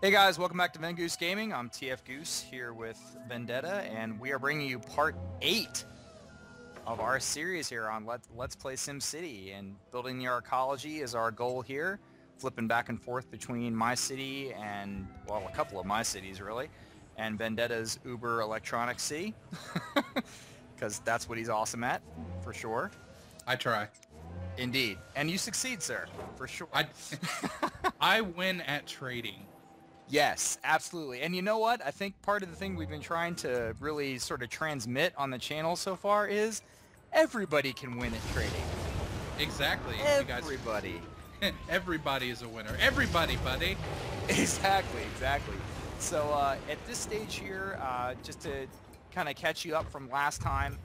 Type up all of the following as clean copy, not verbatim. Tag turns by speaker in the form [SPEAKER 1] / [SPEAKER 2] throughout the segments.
[SPEAKER 1] Hey guys, welcome back to TFGoose Gaming. I'm TFGoose here with Vendetta, and we are bringing you part 8 of our series here on Let's Play SimCity. And building the Arcology is our goal here, flipping back and forth between my city and, well, a couple of my cities really, and Vendetta's Uber Electronic City, because that's what he's awesome at, for sure.
[SPEAKER 2] I try.
[SPEAKER 1] Indeed. And you succeed, sir, for sure.
[SPEAKER 2] I win at trading.
[SPEAKER 1] Yes, absolutely. And you know what? I think part of the thing we've been trying to really sort of transmit on the channel so far is everybody can win at trading.
[SPEAKER 2] Exactly.
[SPEAKER 1] Everybody.
[SPEAKER 2] Everybody is a winner. Everybody, buddy.
[SPEAKER 1] Exactly. So at this stage here, just to kind of catch you up from last time,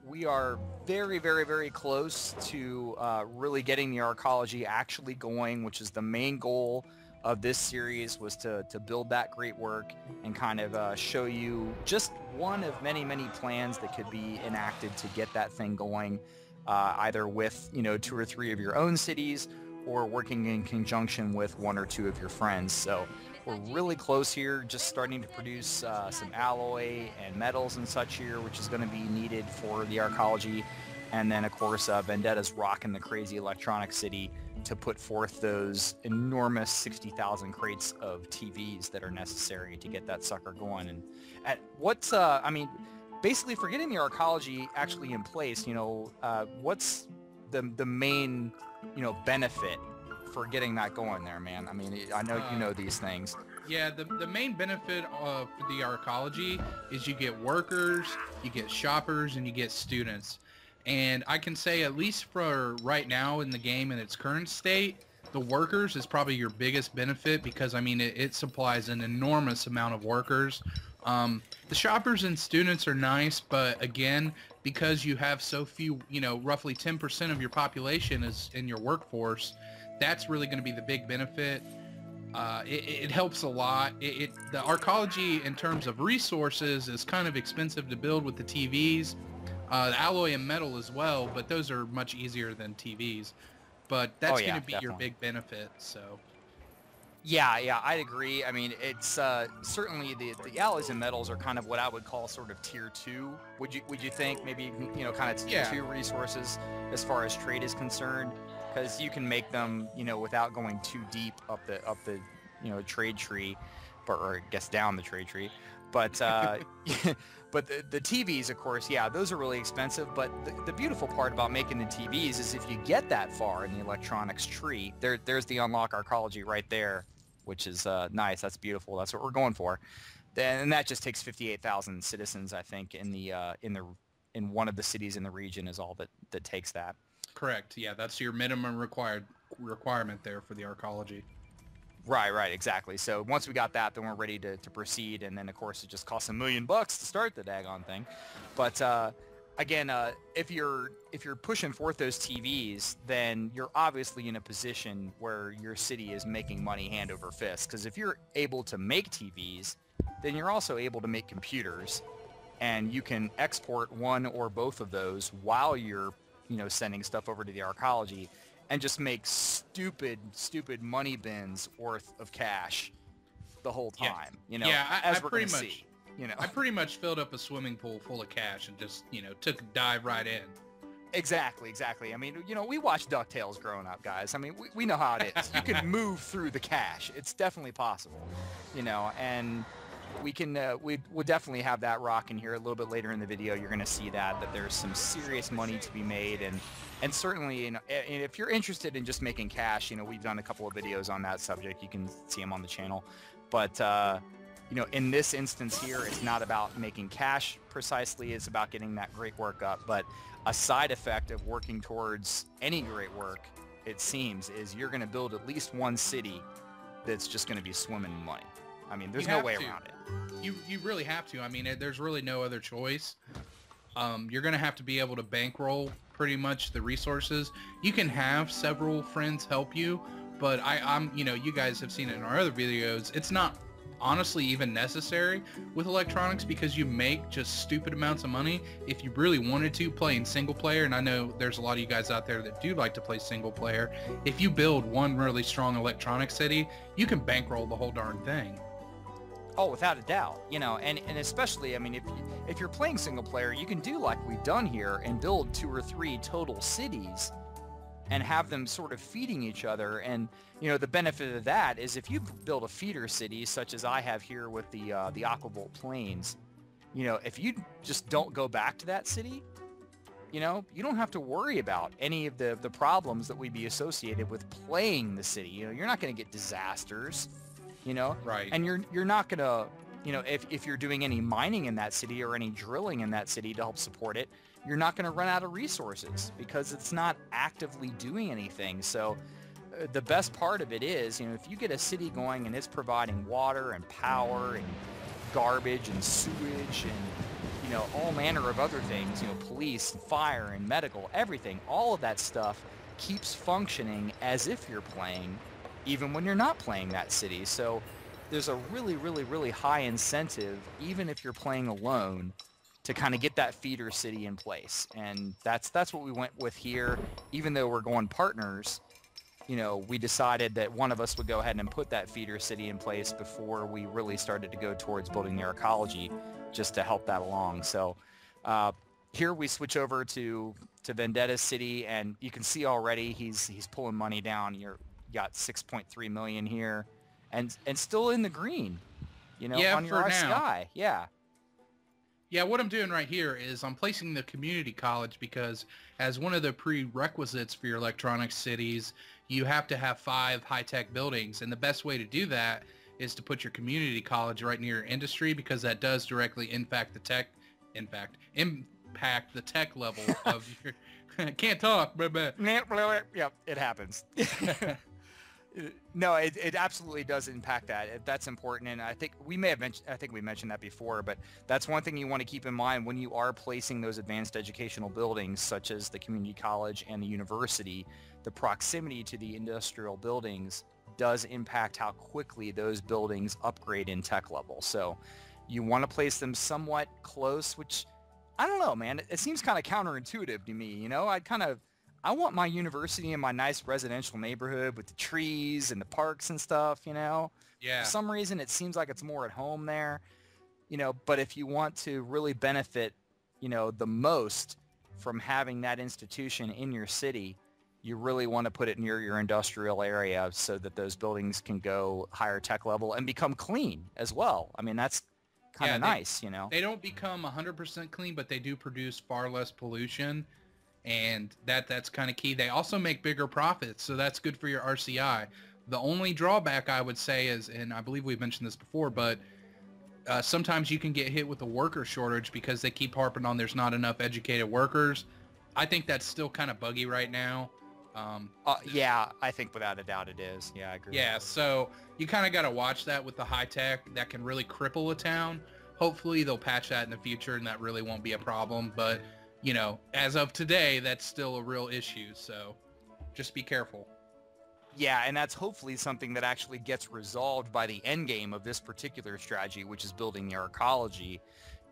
[SPEAKER 1] we are very, very, very close to really getting the Arcology actually going, which is the main goal of this series, was to build that great work and kind of show you just one of many, many plans that could be enacted to get that thing going, either with, 2 or 3 of your own cities or working in conjunction with 1 or 2 of your friends. So we're really close here, just starting to produce some alloy and metals and such here, which is going to be needed for the Arcology. And then, of course, Vendetta's rocking the crazy electronic city to put forth those enormous 60,000 crates of TVs that are necessary to get that sucker going. And what's, basically for getting the Arcology actually in place, what's the main, benefit for getting that going there, man? I mean, I know you know these things.
[SPEAKER 2] Yeah, the main benefit of the Arcology is you get workers, you get shoppers, and you get students. And I can say, at least for right now in the game in its current state, the workers is probably your biggest benefit because, I mean, it supplies an enormous amount of workers. The shoppers and students are nice, but again, because you have so few, roughly 10% of your population is in your workforce, that's really going to be the big benefit. It helps a lot. The Arcology, in terms of resources, is kind of expensive to build with the TVs. The alloy and metal as well, but those are much easier than TVs. But that's going to be your big benefit. So.
[SPEAKER 1] Yeah, I'd agree. I mean, it's certainly the alloys and metals are kind of what I would call sort of tier 2. Would you think maybe kind of tier 2 resources as far as trade is concerned? Because you can make them without going too deep up the trade tree, or I guess down the trade tree. But but the TVs, of course, yeah, those are really expensive. But the beautiful part about making the TVs is if you get that far in the electronics tree, there's the unlock Arcology right there, which is nice. That's beautiful. That's what we're going for. And that just takes 58,000 citizens, I think, in one of the cities in the region is all that takes that.
[SPEAKER 2] Correct. Yeah, that's your minimum requirement there for the Arcology.
[SPEAKER 1] Right, exactly. So once we got that, then we're ready to proceed, and then of course it just costs $1 million to start the daggone thing. But again, if you're pushing forth those TVs, then you're obviously in a position where your city is making money hand over fist. Because if you're able to make TVs, then you're also able to make computers, and you can export one or both of those while you're sending stuff over to the Arcology, and just make stupid money bins worth of cash the whole time. As we're going to see.
[SPEAKER 2] I pretty much filled up a swimming pool full of cash and just, took a dive right in.
[SPEAKER 1] Exactly. I mean, we watched DuckTales growing up, guys. I mean, we know how it is. You can move through the cash. It's definitely possible, and we can, we'll definitely have that rocking here a little bit later in the video. You're going to see that there's some serious money to be made, and certainly, if you're interested in just making cash, we've done a couple of videos on that subject. You can see them on the channel. But, in this instance here, it's not about making cash precisely. It's about getting that great work up. But a side effect of working towards any great work, it seems, is you're going to build at least one city that's just going to be swimming in money. I mean, there's no way around it.
[SPEAKER 2] You really have to. I mean, there's really no other choice. You're going to have to be able to bankroll pretty much the resources. You can have several friends help you, but I'm you guys have seen it in our other videos. It's not honestly even necessary with electronics, because you make just stupid amounts of money if you really wanted to playing single player. And I know there's a lot of you guys out there that do like to play single player. If you build one really strong electronic city, you can bankroll the whole darn thing.
[SPEAKER 1] Oh, without a doubt, you know, and especially, I mean, if you're playing single player, you can do like we've done here and build 2 or 3 total cities and have them sort of feeding each other. And, you know, the benefit of that is if you build a feeder city, such as I have here with the Aquavolt Plains, you know, if you just don't go back to that city, you know, you don't have to worry about any of the problems that would be associated with playing the city. You know, you're not going to get disasters, you know,
[SPEAKER 2] Right.
[SPEAKER 1] and you're not going to, you know, if you're doing any mining in that city or any drilling in that city to help support it, you're not going to run out of resources because it's not actively doing anything. So the best part of it is, you know, if you get a city going and it's providing water and power and garbage and sewage and, you know, all manner of other things, you know, police and fire and medical, everything, all of that stuff keeps functioning as if you're playing, even when you're not playing that city. So there's a really, really, really high incentive, even if you're playing alone, to kind of get that feeder city in place. And that's what we went with here. Even though we're going partners, you know, we decided that one of us would go ahead and put that feeder city in place before we really started to go towards building the Arcology, just to help that along. So here we switch over to Vendetta City, and you can see already he's pulling money down. You got 6.3 million here, and still in the green, you know,
[SPEAKER 2] Yeah,
[SPEAKER 1] on your
[SPEAKER 2] for now.
[SPEAKER 1] RCI. Yeah.
[SPEAKER 2] Yeah, what I'm doing right here is I'm placing the community college because as one of the prerequisites for your electronic cities, you have to have 5 high-tech buildings. And the best way to do that is to put your community college right near your industry, because that does directly impact the tech level of your... Can't talk, but
[SPEAKER 1] Yep, it happens. No, it absolutely does impact that. That's important, and I think we mentioned that before, but that's one thing you want to keep in mind when you are placing those advanced educational buildings, such as the community college and the university. The proximity to the industrial buildings does impact how quickly those buildings upgrade in tech level. So you want to place them somewhat close, which, I don't know, man, it seems kind of counterintuitive to me. You know, I want my university in my nice residential neighborhood with the trees and the parks and stuff, you know?
[SPEAKER 2] yeah.
[SPEAKER 1] For some reason, it seems like it's more at home there, you know, but if you want to really benefit, you know, the most from having that institution in your city, you really want to put it near your industrial area so that those buildings can go higher tech level and become clean as well. I mean, that's kind of nice, you know?
[SPEAKER 2] They don't become 100% clean, but they do produce far less pollution. And that's kind of key. They also make bigger profits, so that's good for your RCI. The only drawback I would say is, and I believe we've mentioned this before, but sometimes you can get hit with a worker shortage because they keep harping on there's not enough educated workers. I think that's still kind of buggy right now.
[SPEAKER 1] Yeah, I think without a doubt it is. Yeah, I agree.
[SPEAKER 2] Yeah, so you kind of got to watch that with the high tech. That can really cripple a town. Hopefully they'll patch that in the future and that really won't be a problem, but you know, as of today, that's still a real issue, so just be careful.
[SPEAKER 1] Yeah, and that's hopefully something that actually gets resolved by the end game of this particular strategy, which is building the Arcology.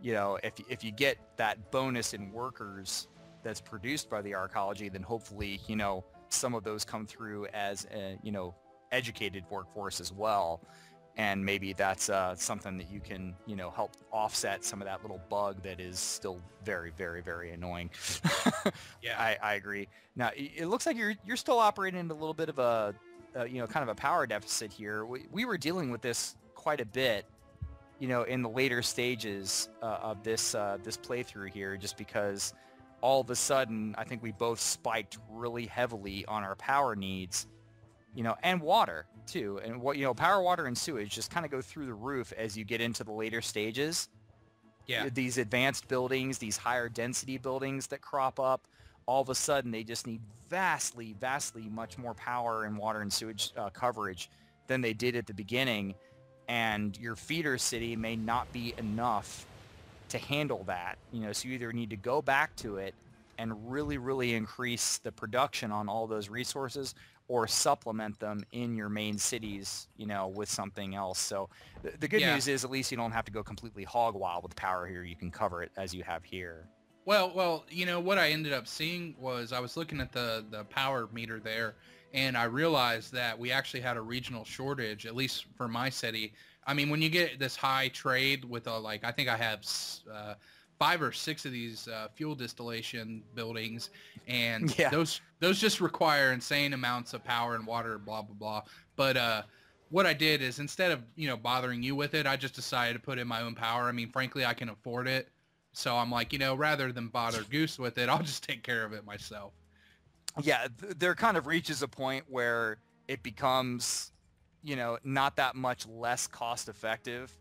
[SPEAKER 1] You know, if you get that bonus in workers that's produced by the Arcology, then hopefully, you know, some of those come through as a, you know, educated workforce as well. And maybe that's something that you can, you know, help offset some of that little bug that is still very, very, very annoying.
[SPEAKER 2] Yeah,
[SPEAKER 1] I agree. Now, it looks like you're still operating in a little bit of a you know, kind of a power deficit here. We were dealing with this quite a bit, you know, in the later stages of this playthrough here, just because all of a sudden I think we both spiked really heavily on our power needs, you know, and water too. And what, you know, power, water, and sewage just kind of go through the roof as you get into the later stages.
[SPEAKER 2] yeah,
[SPEAKER 1] These advanced buildings, these higher density buildings that crop up, all of a sudden they just need vastly, vastly much more power and water and sewage coverage than they did at the beginning. And your feeder city may not be enough to handle that. You know, so you either need to go back to it and really, really increase the production on all those resources, or supplement them in your main cities, you know, with something else. So the good
[SPEAKER 2] Yeah.
[SPEAKER 1] news is at least you don't have to go completely hog wild with power here. You can cover it as you have here.
[SPEAKER 2] Well, you know, what I ended up seeing was I was looking at the power meter there, and I realized that we actually had a regional shortage, at least for my city. I mean, when you get this high trade with like, I think I have 5 or 6 of these fuel distillation buildings, and
[SPEAKER 1] Yeah.
[SPEAKER 2] those just require insane amounts of power and water, blah blah blah. But what I did is, instead of, you know, bothering you with it, I just decided to put in my own power. I mean, frankly, I can afford it. So I'm like, you know, rather than bother Goose with it, I'll just take care of it myself.
[SPEAKER 1] Yeah, there kind of reaches a point where it becomes, you know, not that much less cost effective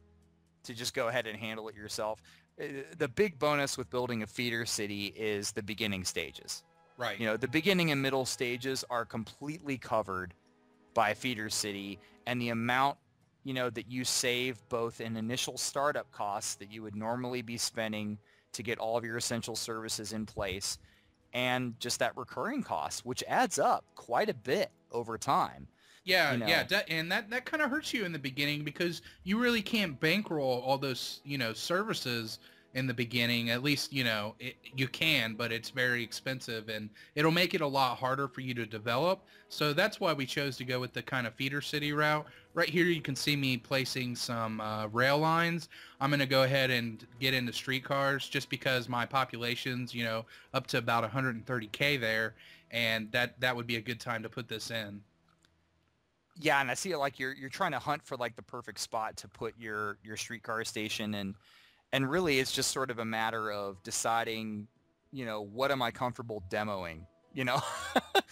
[SPEAKER 1] to just go ahead and handle it yourself. The big bonus with building a feeder city is the beginning stages.
[SPEAKER 2] Right.
[SPEAKER 1] You know, the beginning and middle stages are completely covered by a feeder city, and the amount, you know, that you save both in initial startup costs that you would normally be spending to get all of your essential services in place, and just that recurring cost, which adds up quite a bit over time.
[SPEAKER 2] Yeah,
[SPEAKER 1] You know,
[SPEAKER 2] yeah, and that kind of hurts you in the beginning because you really can't bankroll all those, you know, services in the beginning. At least, you know, you can, but it's very expensive, and it'll make it a lot harder for you to develop. So that's why we chose to go with the kind of feeder city route. Right here, you can see me placing some rail lines. I'm going to go ahead and get into streetcars just because my population's, you know, up to about 130K there, and that would be a good time to put this in.
[SPEAKER 1] yeah, and I see it like you're trying to hunt for like the perfect spot to put your streetcar station, and really it's just sort of a matter of deciding, you know, what am I comfortable demoing, you know?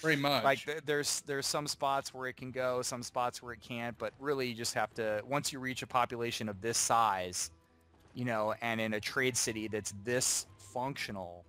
[SPEAKER 2] Pretty
[SPEAKER 1] Like
[SPEAKER 2] much.
[SPEAKER 1] there's some spots where it can go, some spots where it can't, but really you just have to, once you reach a population of this size, you know, and in a trade city that's this functional,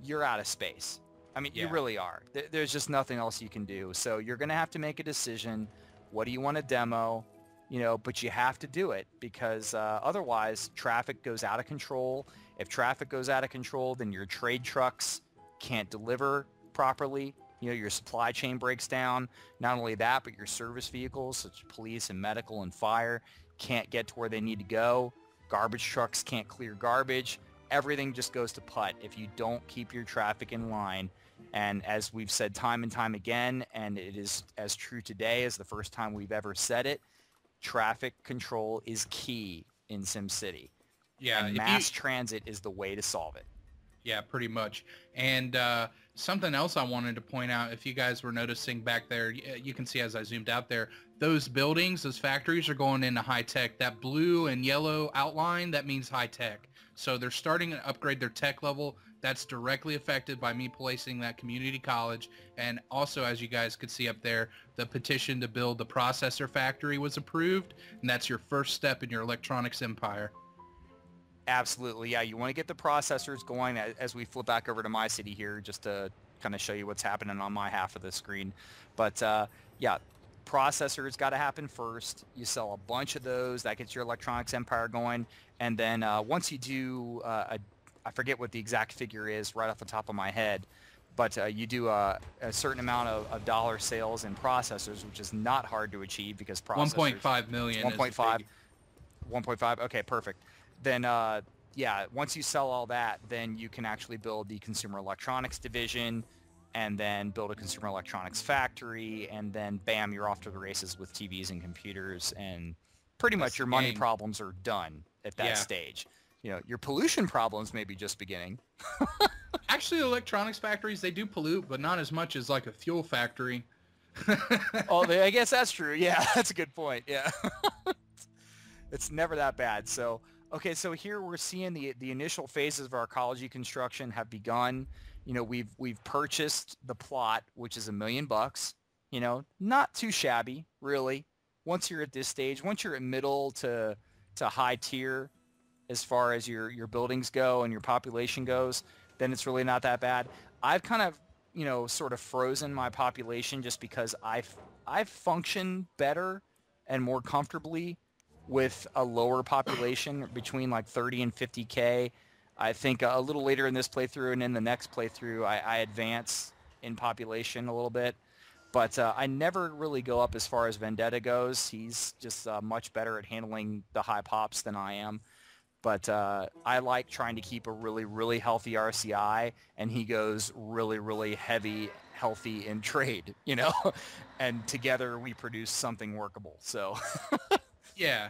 [SPEAKER 1] you're out of space. I mean, you
[SPEAKER 2] Yeah.
[SPEAKER 1] really are. There's just nothing else you can do. So you're going to have to make a decision. What do you want to demo? You know, but you have to do it because otherwise traffic goes out of control. If traffic goes out of control, then your trade trucks can't deliver properly. You know, your supply chain breaks down. Not only that, but your service vehicles, such as police and medical and fire, can't get to where they need to go. Garbage trucks can't clear garbage. Everything just goes to putt if you don't keep your traffic in line. And as we've said time and time again, and it is as true today as the first time we've ever said it, traffic control is key in SimCity,
[SPEAKER 2] Yeah,
[SPEAKER 1] and
[SPEAKER 2] if you
[SPEAKER 1] mass transit is the way to solve it.
[SPEAKER 2] yeah, pretty much. And something else I wanted to point out, if you guys were noticing back there, you can see as I zoomed out there, those buildings, those factories are going into high tech. That blue and yellow outline, that means high tech. So they're starting to upgrade their tech level. That's directly affected by me placing that community college. And also, as you guys could see up there, the petition to build the processor factory was approved. And that's your first step in your electronics empire.
[SPEAKER 1] Absolutely, yeah. You want to get the processors going as we flip back over to my city here, just to kind of show you what's happening on my half of the screen. But yeah, processors got to happen first. You sell a bunch of those, that gets your electronics empire going, and then once you do, I forget what the exact figure is right off the top of my head, but you do a certain amount of dollar sales in processors, which is not hard to achieve because processors
[SPEAKER 2] 1.5 million is the
[SPEAKER 1] 1.5
[SPEAKER 2] big.
[SPEAKER 1] 1.5. Okay, perfect. Then yeah, once you sell all that, then you can actually build the consumer electronics division, and then build a consumer electronics factory, and then bam, you're off to the races with TVs and computers, and pretty
[SPEAKER 2] That's
[SPEAKER 1] much
[SPEAKER 2] the
[SPEAKER 1] your money
[SPEAKER 2] game.
[SPEAKER 1] problems are done at that
[SPEAKER 2] Yeah.
[SPEAKER 1] stage. You know, your pollution problems may be just beginning.
[SPEAKER 2] Actually, electronics factories, they do pollute, but not as much as like a fuel factory.
[SPEAKER 1] Oh, I guess that's true. Yeah, that's a good point. Yeah. It's never that bad. So, okay, so here we're seeing the initial phases of our ecology construction have begun. You know, we've purchased the plot, which is $1 million. You know, not too shabby, really. Once you're at this stage, once you're at middle to high tier as far as your buildings go and your population goes, then it's really not that bad. I've kind of, you know, sort of frozen my population just because I've functioned better and more comfortably with a lower population between like 30 and 50K. I think a little later in this playthrough and in the next playthrough, I advance in population a little bit. But I never really go up as far as Vendetta goes. He's just much better at handling the high pops than I am. But I like trying to keep a really, really healthy RCI, and he goes really, really heavy, healthy in trade, you know? And together we produce something workable. So
[SPEAKER 2] Yeah.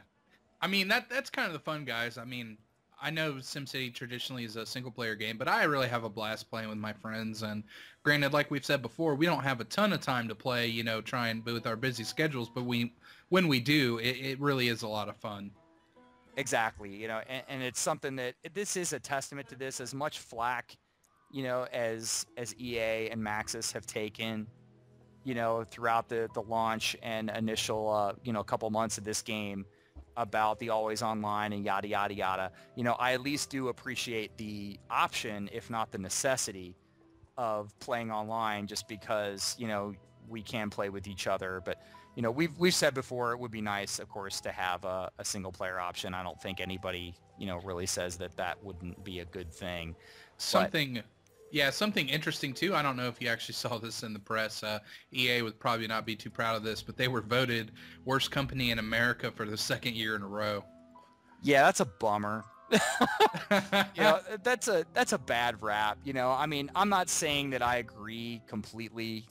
[SPEAKER 2] I mean, that's kind of the fun, guys. I mean, I know SimCity traditionally is a single-player game, but I really have a blast playing with my friends. And granted, like we've said before, we don't have a ton of time to play, you know, try and with our busy schedules. But when we do, it really is a lot of fun.
[SPEAKER 1] exactly, you know, and it's something that this is a testament to this. As much flack, you know, as EA and Maxis have taken, you know, throughout the launch and initial, you know, couple months of this game about the always online and yada, yada, yada. You know, I at least do appreciate the option, if not the necessity, of playing online just because, you know, we can play with each other. But, you know, we've said before, it would be nice, of course, to have a single player option. I don't think anybody, you know, really says that wouldn't be a good thing.
[SPEAKER 2] Something, yeah, something interesting too. I don't know if you actually saw this in the press. EA would probably not be too proud of this, but they were voted worst company in America for the second year in a row.
[SPEAKER 1] Yeah, that's a bummer. You know, that's a bad rap. You know, I mean, I'm not saying that I agree completely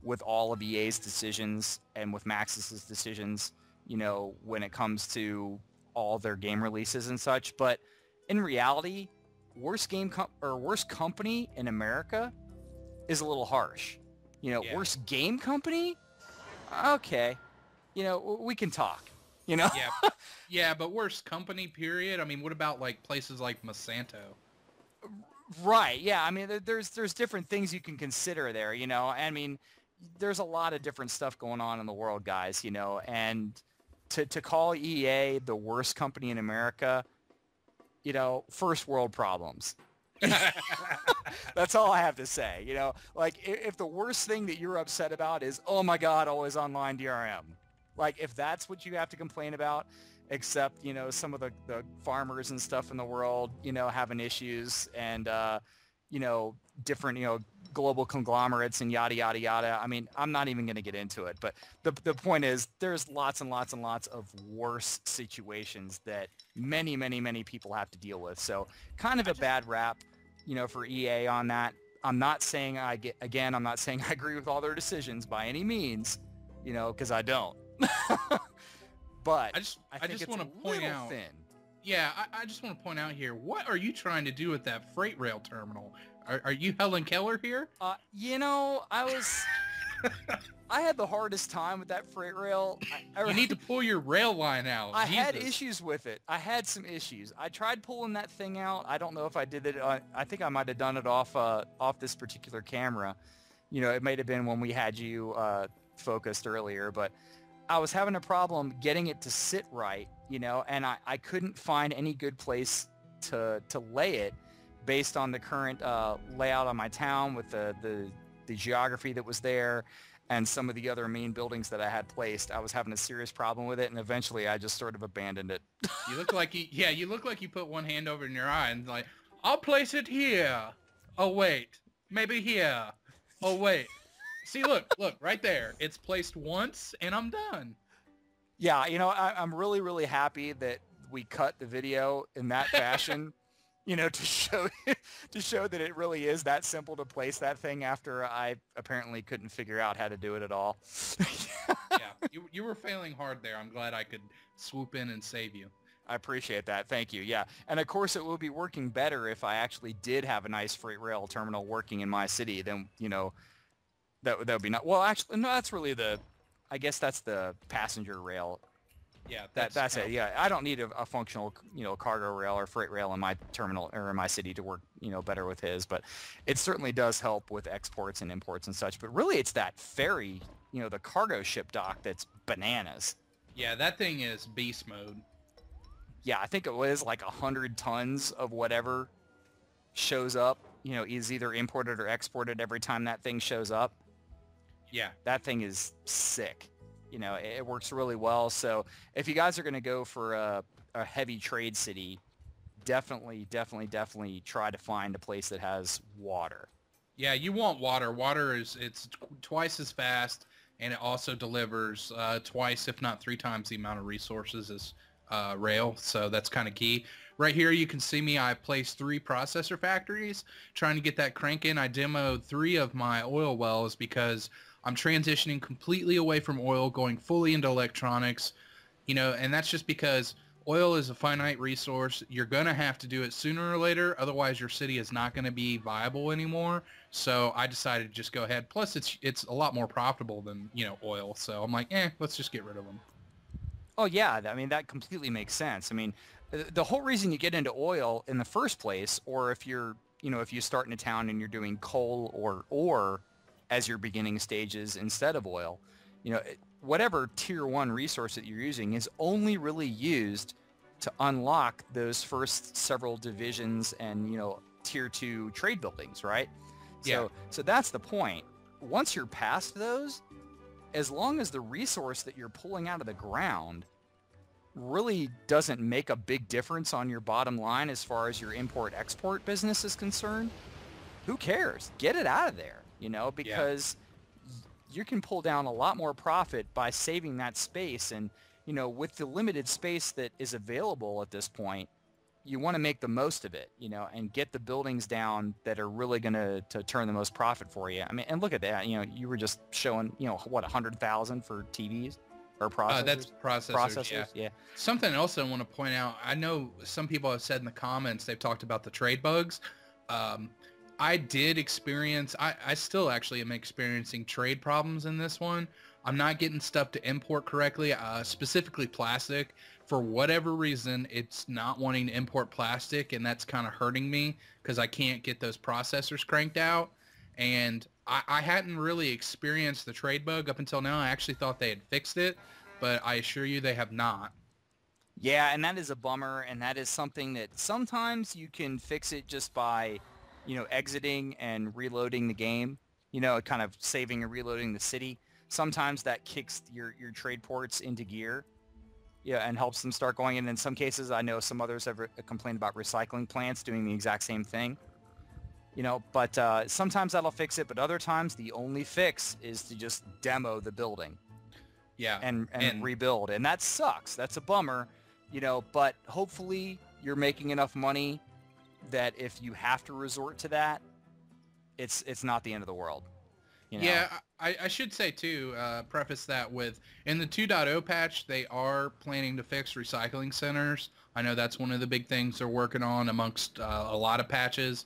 [SPEAKER 1] with all of EA's decisions and with Maxis's decisions, you know, when it comes to all their game releases and such, but in reality, worst company in America is a little harsh. You know,
[SPEAKER 2] Yeah.
[SPEAKER 1] worst game company? Okay. You know, we can talk, you know?
[SPEAKER 2] Yeah. Yeah, but worst company, period. I mean, what about like places like Monsanto?
[SPEAKER 1] Right. Yeah. I mean, there's different things you can consider there, you know. I mean, there's a lot of different stuff going on in the world, guys, you know, and to call EA the worst company in America, you know, first world problems. That's all I have to say, you know. Like, if the worst thing that you're upset about is, oh my God, always online DRM, like if that's what you have to complain about, except, you know, some of the farmers and stuff in the world, you know, having issues and, you know, different, you know, global conglomerates and yada, yada, yada. I mean, I'm not even going to get into it, but the point is there's lots and lots and lots of worse situations that many, many, many people have to deal with. So kind of a bad rap, you know, for EA on that. I'm not saying I'm not saying I agree with all their decisions by any means, you know, because I don't. But
[SPEAKER 2] I just want to point out.
[SPEAKER 1] thin.
[SPEAKER 2] Yeah, I just want to point out here, what are you trying to do with that freight rail terminal? Are you Helen Keller here?
[SPEAKER 1] You know, I had the hardest time with that freight rail.
[SPEAKER 2] You need to pull your rail line out.
[SPEAKER 1] I had issues with it. I had some issues. I tried pulling that thing out. I don't know if I did it. I think I might have done it off this particular camera. You know, it might have been when we had you focused earlier, but I was having a problem getting it to sit right, you know, and I couldn't find any good place to lay it based on the current layout of my town with the geography that was there and some of the other main buildings that I had placed. I was having a serious problem with it, and eventually I just sort of abandoned it.
[SPEAKER 2] You look like you look like you put one hand over in your eye and like, I'll place it here. Oh wait, maybe here. Oh wait. See, look, right there. It's placed once, and I'm done.
[SPEAKER 1] Yeah, you know, I'm really, really happy that we cut the video in that fashion, you know, to show that it really is that simple to place that thing after I apparently couldn't figure out how to do it at all.
[SPEAKER 2] Yeah, you were failing hard there. I'm glad I could swoop in and save you.
[SPEAKER 1] I appreciate that. Thank you. Yeah. And of course it would be working better if I actually did have a nice freight rail terminal working in my city. Then, you know, that would be not, well, actually, no, that's really I guess that's the passenger rail.
[SPEAKER 2] Yeah,
[SPEAKER 1] that's it. Yeah, I don't need a functional, you know, cargo rail or freight rail in my terminal or in my city to work, you know, better with his. But it certainly does help with exports and imports and such. But really, it's that ferry, you know, the cargo ship dock that's bananas.
[SPEAKER 2] Yeah, that thing is beast mode.
[SPEAKER 1] Yeah, I think it was like 100 tons of whatever shows up. You know, is either imported or exported every time that thing shows up.
[SPEAKER 2] Yeah,
[SPEAKER 1] that thing is sick. You know, it works really well. So if you guys are going to go for a heavy trade city, definitely try to find a place that has water.
[SPEAKER 2] Yeah, you want water. Water it's twice as fast. and it also delivers twice, if not 3 times, the amount of resources as rail. So that's kind of key. Right here, you can see me. I placed 3 processor factories, trying to get that cranking. I demoed 3 of my oil wells because I'm transitioning completely away from oil, going fully into electronics. And that's just because oil is a finite resource. You're going to have to do it sooner or later. Otherwise, your city is not going to be viable anymore. So I decided to just go ahead. Plus, it's a lot more profitable than, oil. So I'm like, let's just get rid of them.
[SPEAKER 1] Oh yeah, I mean that completely makes sense. I mean, the whole reason you get into oil in the first place, or if you're, if you start in a town and you're doing coal or as your beginning stages instead of oil, whatever tier 1 resource that you're using is only really used to unlock those first several divisions and, tier 2 trade buildings, right?
[SPEAKER 2] Yeah.
[SPEAKER 1] So that's the point. Once you're past those, as long as the resource that you're pulling out of the ground really doesn't make a big difference on your bottom line as far as your import-export business is concerned, who cares? Get it out of there, because you can pull down a lot more profit by saving that space. And, with the limited space that is available at this point, you want to make the most of it, and get the buildings down that are really going to turn the most profit for you. I mean, and look at that, you were just showing, what, 100,000 for TVs or processors?
[SPEAKER 2] That's processors. Yeah. Something else I want to point out, I know some people have said in the comments, they've talked about the trade bugs. I did experience, I still actually am experiencing trade problems in this one. I'm not getting stuff to import correctly, specifically plastic. For whatever reason, it's not wanting to import plastic, and that's kind of hurting me because I can't get those processors cranked out. And I hadn't really experienced the trade bug up until now. I actually thought they had fixed it, but I assure you they have not.
[SPEAKER 1] Yeah, and that is a bummer, and that is something that sometimes you can fix it just by, exiting and reloading the game, kind of saving and reloading the city. Sometimes that kicks your trade ports into gear, and helps them start going. And in some cases, I know some others have complained about recycling plants doing the exact same thing. But sometimes that'll fix it, but other times the only fix is to just demo the building.
[SPEAKER 2] Yeah.
[SPEAKER 1] And rebuild. And that sucks. That's a bummer, but hopefully you're making enough money that if you have to resort to that, it's not the end of the world.
[SPEAKER 2] Yeah, I should say too, preface that with, in the 2.0 patch, they are planning to fix recycling centers. I know that's one of the big things they're working on amongst a lot of patches.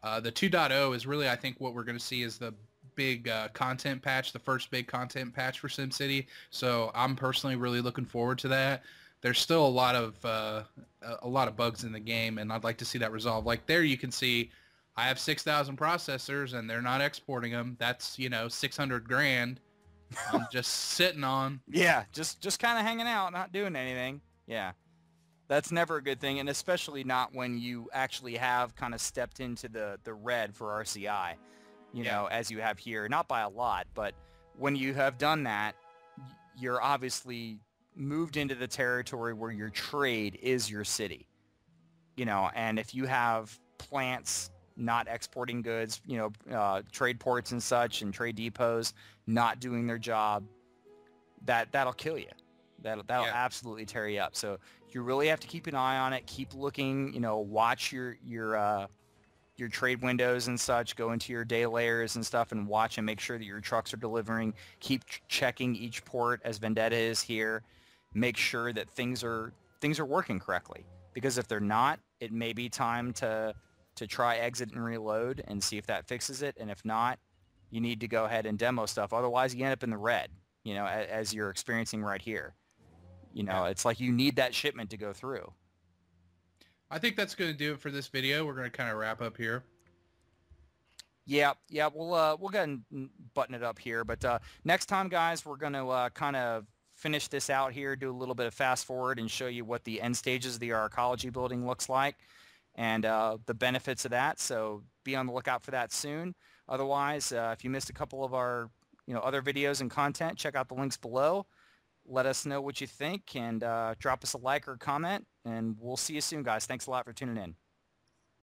[SPEAKER 2] The 2.0 is really, I think, what we're going to see is the big content patch, the first big content patch for SimCity. So I'm personally really looking forward to that. There's still a lot of bugs in the game, and I'd like to see that resolved. Like there, you can see I have 6,000 processors, and they're not exporting them. That's 600 grand. I'm just sitting on.
[SPEAKER 1] Yeah, just kind of hanging out, not doing anything. Yeah. That's never a good thing, and especially not when you actually have kind of stepped into the red for RCI, as you have here. Not by a lot, but when you have done that, you're obviously moved into the territory where your trade is your city. And if you have plants not exporting goods, trade ports and such, and trade depots not doing their job, that'll kill you. That'll absolutely tear you up. So you really have to keep an eye on it. Keep looking, watch your trade windows and such. Go into your day layers and stuff and watch and make sure that your trucks are delivering. Keep checking each port as Vendetta is here. Make sure that things are working correctly. Because if they're not, it may be time to try exit and reload and see if that fixes it. And if not, you need to go ahead and demo stuff. Otherwise, you end up in the red, as you're experiencing right here. It's like you need that shipment to go through.
[SPEAKER 2] I think that's going to do it for this video. We're going to kind of wrap up here.
[SPEAKER 1] Yeah, we'll go ahead and button it up here. But next time, guys, we're going to kind of finish this out here, do a little bit of fast forward, and show you what the end stages of the Arcology building looks like and the benefits of that. So be on the lookout for that soon. Otherwise, if you missed a couple of our other videos and content, check out the links below. Let us know what you think, and drop us a like or comment, and we'll see you soon, guys. Thanks a lot for tuning in.